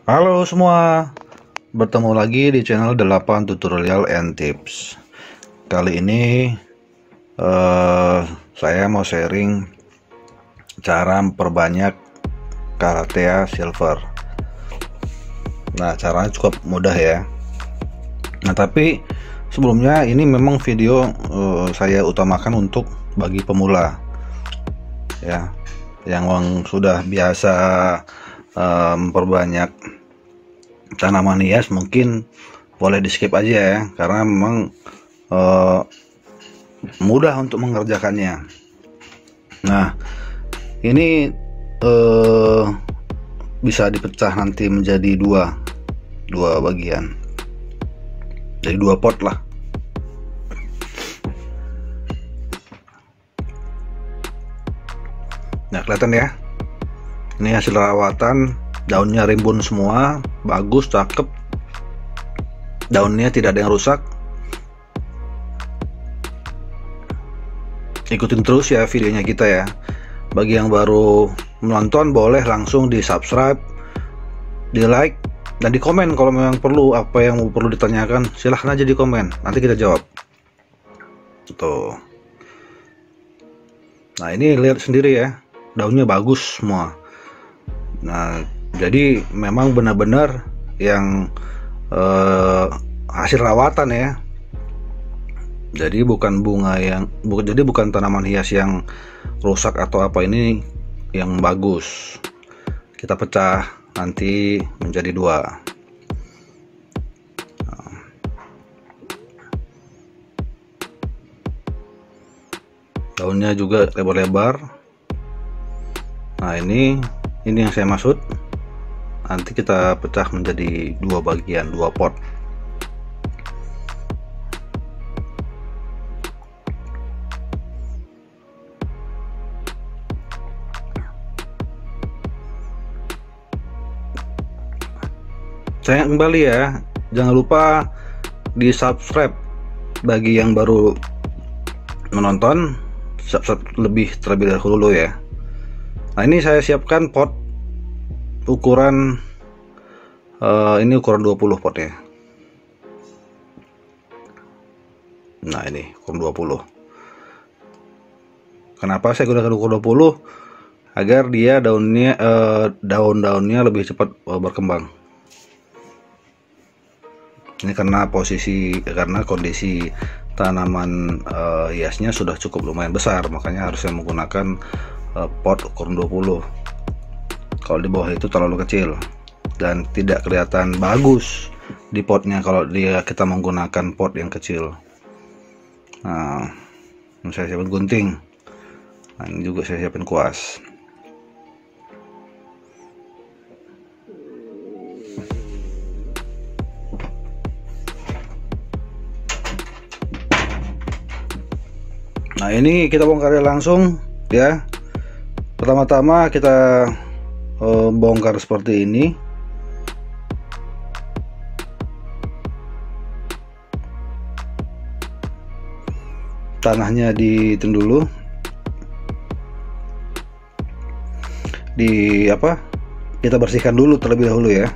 Halo semua, bertemu lagi di channel 8 Tutorial and Tips. Kali ini saya mau sharing cara memperbanyak Carathea Silver. Nah, caranya cukup mudah ya. Nah, tapi sebelumnya ini memang video saya utamakan untuk bagi pemula ya, yang sudah biasa memperbanyak tanaman hias mungkin boleh di skip aja ya, karena memang mudah untuk mengerjakannya. Nah, ini bisa dipecah nanti menjadi dua bagian, jadi dua pot lah. Nah, kelihatan ya, ini hasil rawatan. Daunnya rimbun semua, bagus, cakep. Daunnya tidak ada yang rusak. Ikutin terus ya videonya kita ya. Bagi yang baru menonton, boleh langsung di subscribe, di like, dan di komen kalau memang perlu. Apa yang perlu ditanyakan silahkan aja di komen, nanti kita jawab tuh. Nah, ini lihat sendiri ya, daunnya bagus semua. Nah, jadi memang benar-benar yang hasil rawatan ya. Jadi bukan bunga yang bukan tanaman hias yang rusak atau apa, ini yang bagus. Kita pecah nanti menjadi dua. Daunnya juga lebar-lebar. Nah, ini yang saya maksud. Nanti kita pecah menjadi dua bagian, dua pot. Saya kembali ya, jangan lupa di subscribe bagi yang baru menonton, subscribe terlebih dahulu ya. Nah, ini saya siapkan pot ukuran ini ukuran 20 pot ya. Nah, ini ukuran 20. Kenapa saya gunakan ukuran 20? Agar dia daun-daunnya lebih cepat berkembang. Ini karena kondisi tanaman hiasnya sudah cukup lumayan besar, makanya harus saya menggunakan pot ukuran 20. Kalau di bawah itu terlalu kecil dan tidak kelihatan bagus di potnya kalau kita menggunakan pot yang kecil. Nah, ini saya siapin gunting. Nah, ini juga saya siapin kuas. Nah, ini kita bongkar langsung ya. Pertama-tama kita bongkar seperti ini. Tanahnya dihitung dulu, kita bersihkan dulu terlebih dahulu ya.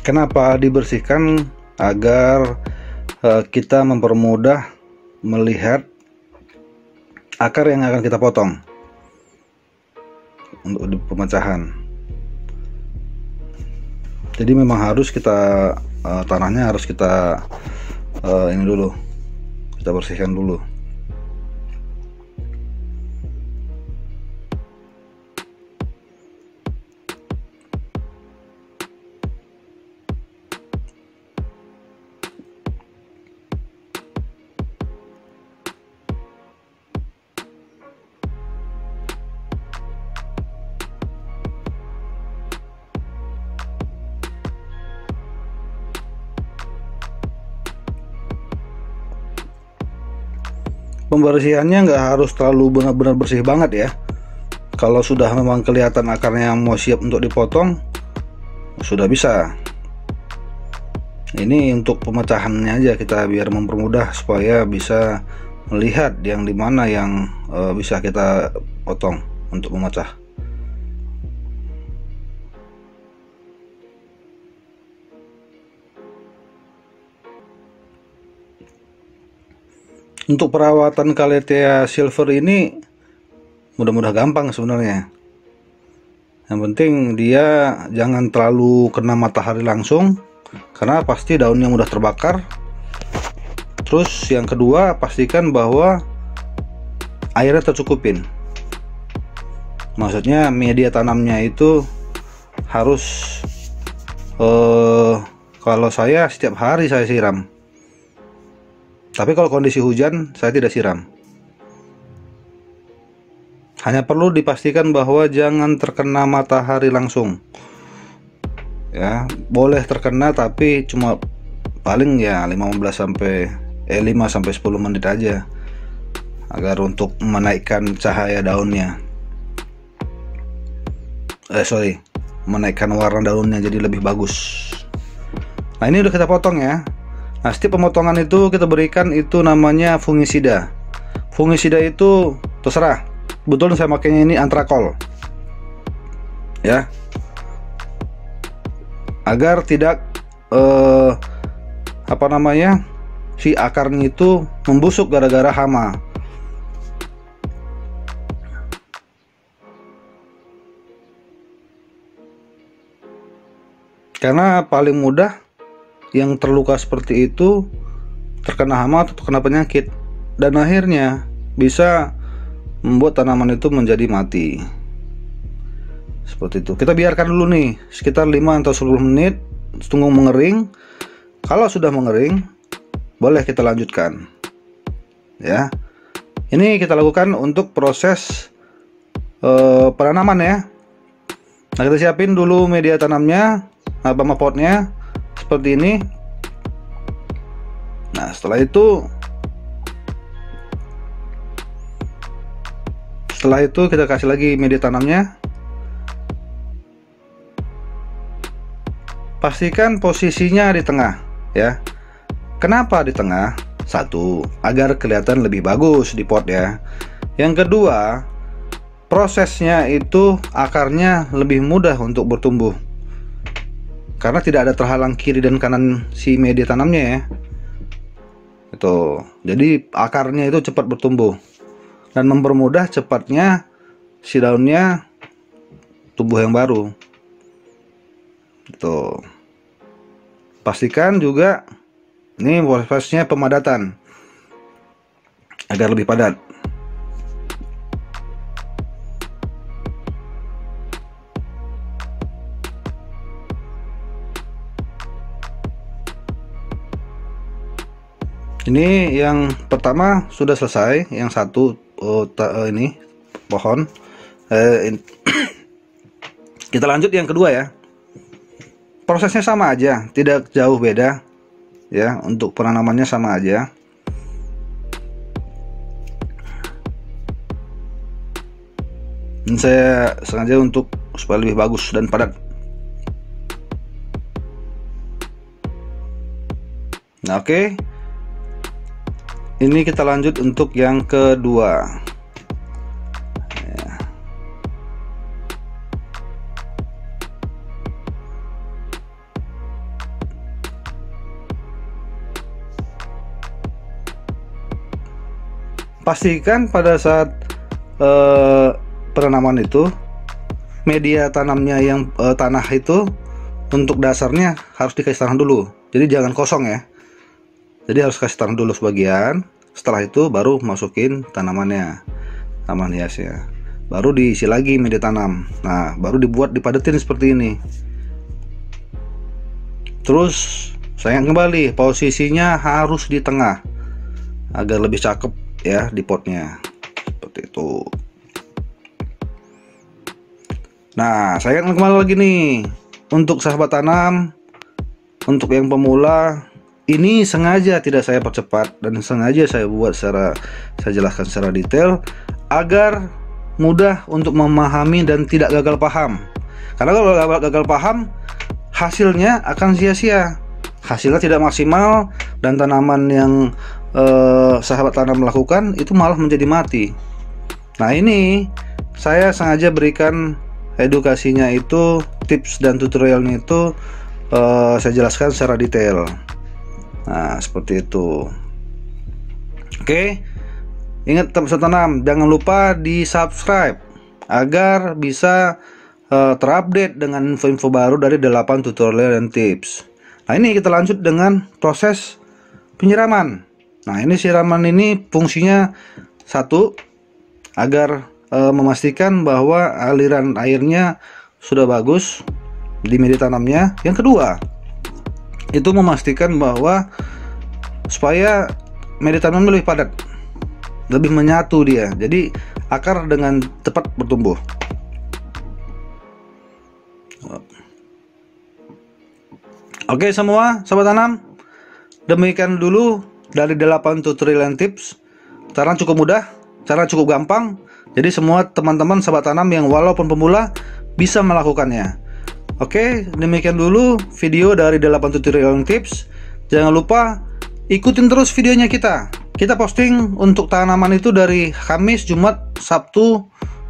Kenapa dibersihkan? Agar kita mempermudah melihat akar yang akan kita potong untuk di pemecahan. Jadi memang harus kita tanahnya harus kita ini dulu, kita bersihkan dulu. Pembersihannya nggak harus terlalu benar-benar bersih banget ya. Kalau sudah memang kelihatan akarnya mau siap untuk dipotong, sudah bisa. Ini untuk pemecahannya aja kita biar mempermudah supaya bisa melihat yang dimana yang bisa kita potong untuk memecah. Untuk perawatan Calathea silver ini mudah-mudah gampang sebenarnya. Yang penting dia jangan terlalu kena matahari langsung, karena pasti daunnya mudah terbakar. Terus yang kedua, pastikan bahwa airnya tercukupin. Maksudnya media tanamnya itu harus kalau saya setiap hari saya siram. Tapi kalau kondisi hujan saya tidak siram. Hanya perlu dipastikan bahwa jangan terkena matahari langsung. Ya, boleh terkena tapi cuma paling ya 5 sampai 10 menit aja, agar untuk menaikkan cahaya daunnya. Menaikkan warna daunnya jadi lebih bagus. Nah, ini udah kita potong ya. Nah, setiap pemotongan itu kita berikan itu namanya fungisida. Fungisida itu terserah. Kebetulan saya makainya ini antrakol. Ya. Agar tidak si akarnya itu membusuk gara-gara hama. Karena paling mudah yang terluka seperti itu terkena hama atau terkena penyakit, dan akhirnya bisa membuat tanaman itu menjadi mati. Seperti itu. Kita biarkan dulu nih sekitar 5 atau 10 menit, tunggu mengering. Kalau sudah mengering, boleh kita lanjutkan. Ya. Ini kita lakukan untuk proses penanaman ya. Nah, kita siapin dulu media tanamnya, potnya seperti ini. Nah, setelah itu kita kasih lagi media tanamnya. Pastikan posisinya di tengah ya. Kenapa di tengah? Satu, agar kelihatan lebih bagus di pot ya. Yang kedua, prosesnya itu akarnya lebih mudah untuk bertumbuh, karena tidak ada terhalang kiri dan kanan si media tanamnya ya. Itu. Jadi akarnya itu cepat bertumbuh dan mempermudah cepatnya si daunnya tumbuh yang baru. Itu. Pastikan juga ini prosesnya pemadatan agar lebih padat. Ini yang pertama sudah selesai, yang satu ini pohon. Kita lanjut yang kedua ya. Prosesnya sama aja, tidak jauh beda ya. Untuk penanamannya sama aja. Ini saya sengaja untuk supaya lebih bagus dan padat. Nah, oke. Ini kita lanjut untuk yang kedua ya. Pastikan pada saat penanaman itu media tanamnya yang tanah itu untuk dasarnya harus dikasih tanah dulu. Jadi jangan kosong ya. Jadi harus kasih tanah dulu sebagian. Setelah itu baru masukin tanamannya, tanaman hiasnya. Baru diisi lagi media tanam. Nah, baru dipadetin seperti ini. Terus saya kembali, posisinya harus di tengah agar lebih cakep ya di potnya. Seperti itu. Nah, saya akan kembali lagi nih. Untuk sahabat tanam, untuk yang pemula, ini sengaja tidak saya percepat dan sengaja saya jelaskan secara detail agar mudah untuk memahami dan tidak gagal paham. Karena kalau gagal paham, hasilnya akan sia-sia, hasilnya tidak maksimal, dan tanaman yang sahabat tanam lakukan itu malah menjadi mati. Nah, ini saya sengaja berikan edukasinya itu, tips dan tutorialnya itu saya jelaskan secara detail. Nah, seperti itu. Oke, ingat peserta tanam, jangan lupa di subscribe agar bisa terupdate dengan info-info baru dari 8 tutorial dan tips. Nah, ini kita lanjut dengan proses penyiraman. Nah, ini siraman ini fungsinya satu, agar memastikan bahwa aliran airnya sudah bagus di media tanamnya. Yang kedua, itu memastikan bahwa supaya media tanam lebih padat, lebih menyatu dia, jadi akar dengan cepat bertumbuh. Oke semua sahabat tanam, demikian dulu dari 8 tutorial dan tips. Cara cukup mudah, cara cukup gampang, jadi semua teman-teman sahabat tanam yang walaupun pemula bisa melakukannya. Oke, demikian dulu video dari 8 tutorial dan tips. Jangan lupa ikutin terus videonya kita. Kita posting untuk tanaman itu dari Kamis, Jumat, Sabtu,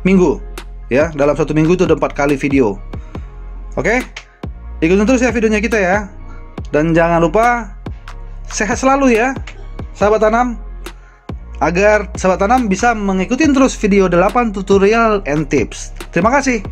Minggu. Ya, dalam satu minggu itu ada 4 kali video. Oke, ikutin terus ya videonya kita ya. Dan jangan lupa sehat selalu ya, sahabat tanam. Agar sahabat tanam bisa mengikuti terus video 8 tutorial and tips. Terima kasih.